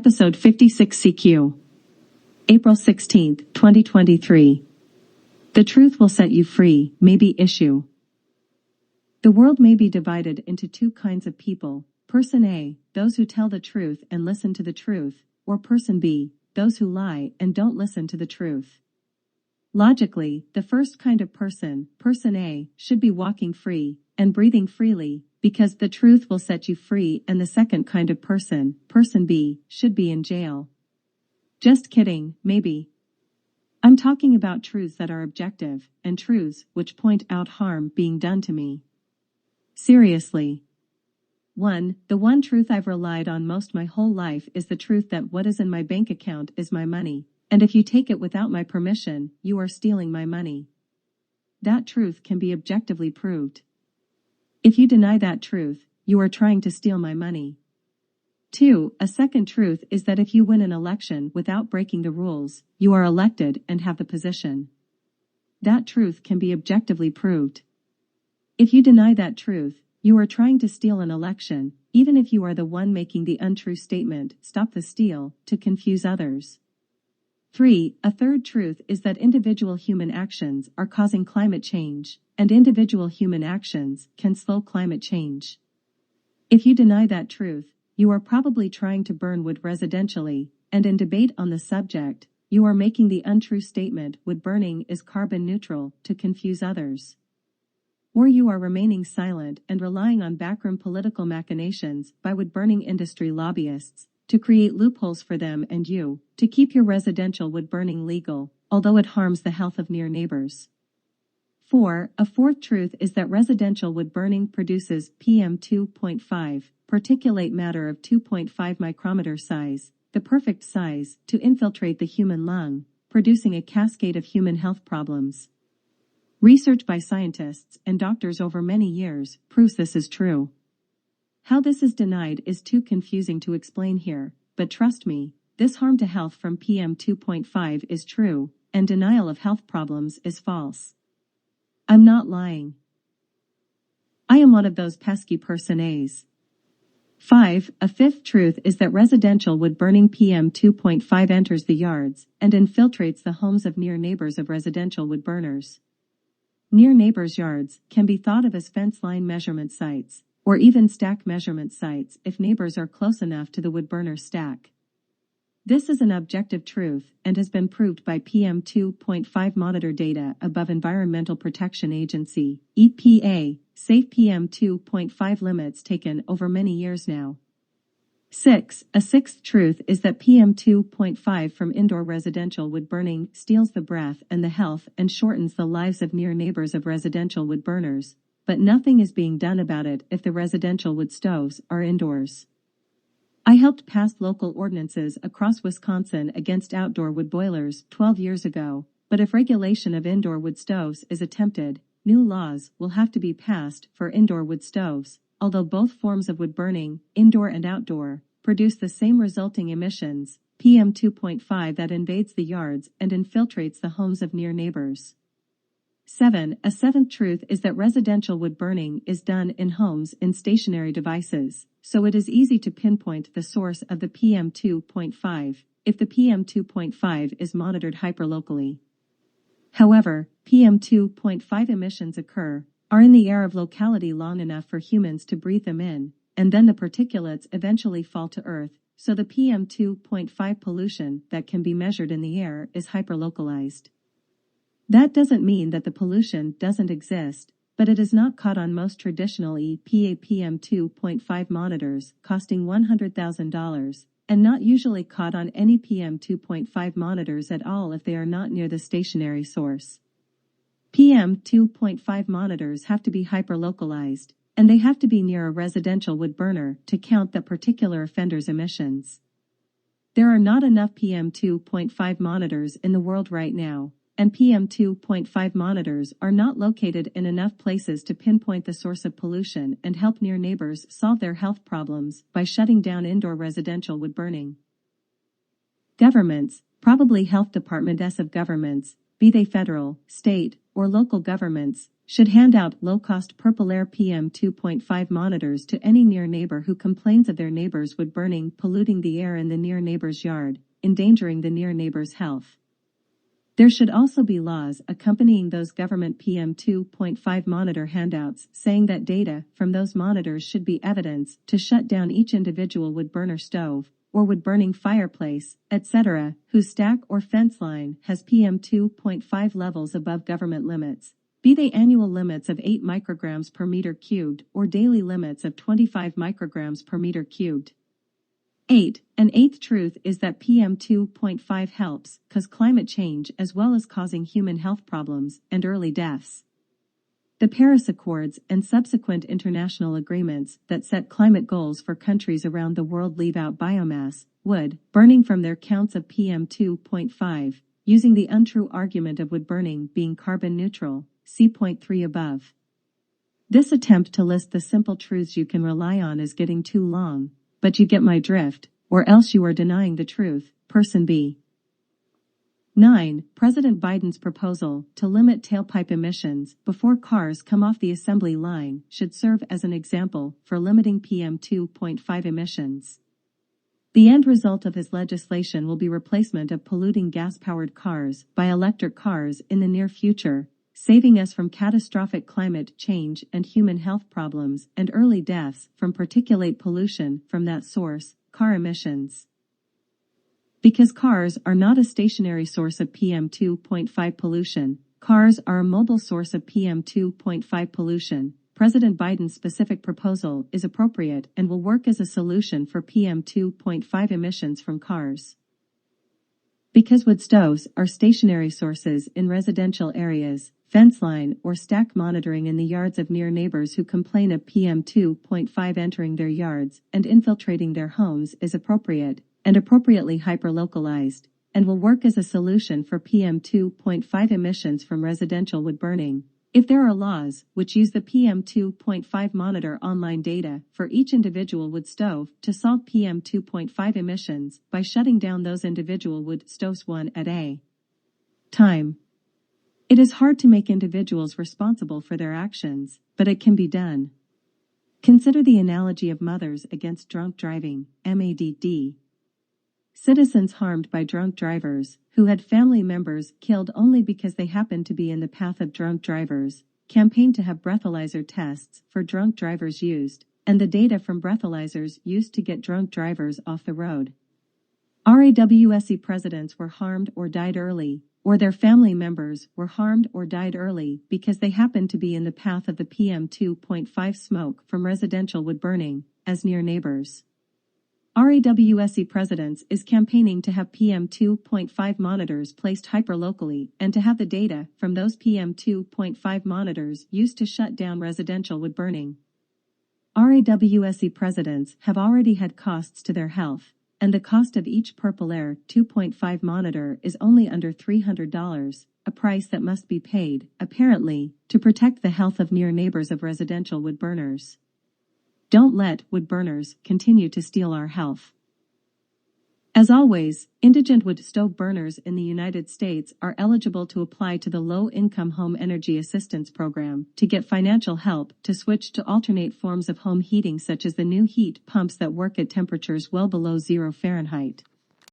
Episode 56 CQ. April 16, 2023. The truth will set you free, maybe issue. The world may be divided into two kinds of people. Person A, those who tell the truth and listen to the truth, or Person B, those who lie and don't listen to the truth. Logically, the first kind of person, Person A, should be walking free and breathing freely, because the truth will set you free, and the second kind of person, Person B, should be in jail. Just kidding, maybe. I'm talking about truths that are objective, and truths which point out harm being done to me. Seriously. 1. The one truth I've relied on most my whole life is the truth that what is in my bank account is my money, and if you take it without my permission, you are stealing my money. That truth can be objectively proved. If you deny that truth, you are trying to steal my money. 2. A second truth is that if you win an election without breaking the rules, you are elected and have the position. That truth can be objectively proved. If you deny that truth, you are trying to steal an election, even if you are the one making the untrue statement, stop the steal, to confuse others. 3. A third truth is that individual human actions are causing climate change, and individual human actions can slow climate change. If you deny that truth, you are probably trying to burn wood residentially, and in debate on the subject, you are making the untrue statement wood burning is carbon neutral to confuse others. Or you are remaining silent and relying on backroom political machinations by wood-burning industry lobbyists to create loopholes for them and you, to keep your residential wood-burning legal, although it harms the health of near neighbors. 4. A fourth truth is that residential wood-burning produces PM2.5, particulate matter of 2.5 micrometer size, the perfect size to infiltrate the human lung, producing a cascade of human health problems. Research by scientists and doctors over many years proves this is true. How this is denied is too confusing to explain here, but trust me, this harm to health from PM2.5 is true, and denial of health problems is false. I'm not lying. I am one of those pesky Person A's. 5. A fifth truth is that residential wood-burning PM2.5 enters the yards and infiltrates the homes of near neighbors of residential wood burners. Near neighbors' yards can be thought of as fence line measurement sites, or even stack measurement sites if neighbors are close enough to the wood burner stack. This is an objective truth and has been proved by PM2.5 monitor data above Environmental Protection Agency, EPA, safe PM2.5 limits taken over many years now. 6. A sixth truth is that PM2.5 from indoor residential wood burning steals the breath and the health and shortens the lives of near neighbors of residential wood burners, but nothing is being done about it if the residential wood stoves are indoors. I helped pass local ordinances across Wisconsin against outdoor wood boilers 12 years ago, but if regulation of indoor wood stoves is attempted, new laws will have to be passed for indoor wood stoves, although both forms of wood burning, indoor and outdoor, produce the same resulting emissions, PM2.5 that invades the yards and infiltrates the homes of near neighbors. 7. A seventh truth is that residential wood burning is done in homes in stationary devices, so it is easy to pinpoint the source of the PM2.5 if the PM2.5 is monitored hyperlocally. However, PM2.5 emissions are in the air of locality long enough for humans to breathe them in, and then the particulates eventually fall to Earth, so the PM2.5 pollution that can be measured in the air is hyperlocalized. That doesn't mean that the pollution doesn't exist, but it is not caught on most traditional EPA PM2.5 monitors, costing $100,000, and not usually caught on any PM2.5 monitors at all if they are not near the stationary source. PM2.5 monitors have to be hyperlocalized, and they have to be near a residential wood burner to count that particular offender's emissions. There are not enough PM2.5 monitors in the world right now, and PM2.5 monitors are not located in enough places to pinpoint the source of pollution and help near neighbors solve their health problems by shutting down indoor residential wood burning. Governments, probably health departments of governments, be they federal, state, or local governments, should hand out low-cost Purple Air PM 2.5 monitors to any near neighbor who complains of their neighbor's wood burning, polluting the air in the near neighbor's yard, endangering the near neighbor's health. There should also be laws accompanying those government PM 2.5 monitor handouts saying that data from those monitors should be evidence to shut down each individual wood burner stove, or wood burning fireplace, etc., whose stack or fence line has PM 2.5 levels above government limits, be they annual limits of 8 micrograms per meter cubed or daily limits of 25 micrograms per meter cubed. 8. An eighth truth is that PM 2.5 helps cause climate change as well as causing human health problems and early deaths. The Paris Accords and subsequent international agreements that set climate goals for countries around the world leave out biomass, wood, burning from their counts of PM 2.5, using the untrue argument of wood burning being carbon neutral, see point 3 above. This attempt to list the simple truths you can rely on is getting too long, but you get my drift, or else you are denying the truth, Person B. 9. President Biden's proposal to limit tailpipe emissions before cars come off the assembly line should serve as an example for limiting PM 2.5 emissions. The end result of his legislation will be replacement of polluting gas-powered cars by electric cars in the near future, saving us from catastrophic climate change and human health problems and early deaths from particulate pollution from that source, car emissions. Because cars are not a stationary source of PM 2.5 pollution, cars are a mobile source of PM 2.5 pollution. President Biden's specific proposal is appropriate and will work as a solution for PM 2.5 emissions from cars. Because wood stoves are stationary sources in residential areas, fence line or stack monitoring in the yards of near neighbors who complain of PM 2.5 entering their yards and infiltrating their homes is appropriate and appropriately hyper-localized, and will work as a solution for PM 2.5 emissions from residential wood burning. If there are laws which use the PM 2.5 monitor online data for each individual wood stove to solve PM 2.5 emissions by shutting down those individual wood stoves one at a time. It is hard to make individuals responsible for their actions, but it can be done. Consider the analogy of Mothers Against Drunk Driving, MADD. Citizens harmed by drunk drivers, who had family members killed only because they happened to be in the path of drunk drivers, campaigned to have breathalyzer tests for drunk drivers used, and the data from breathalyzers used to get drunk drivers off the road. RAWSE presidents were harmed or died early, or their family members were harmed or died early because they happened to be in the path of the PM 2.5 smoke from residential wood burning, as near neighbors. RAWSE Presidents is campaigning to have PM 2.5 monitors placed hyperlocally and to have the data from those PM 2.5 monitors used to shut down residential wood burning. RAWSE presidents have already had costs to their health, and the cost of each Purple Air 2.5 monitor is only under $300, a price that must be paid, apparently, to protect the health of near neighbors of residential wood burners. Don't let wood burners continue to steal our health. As always, indigent wood stove burners in the United States are eligible to apply to the Low-Income Home Energy Assistance Program to get financial help to switch to alternate forms of home heating such as the new heat pumps that work at temperatures well below 0 Fahrenheit.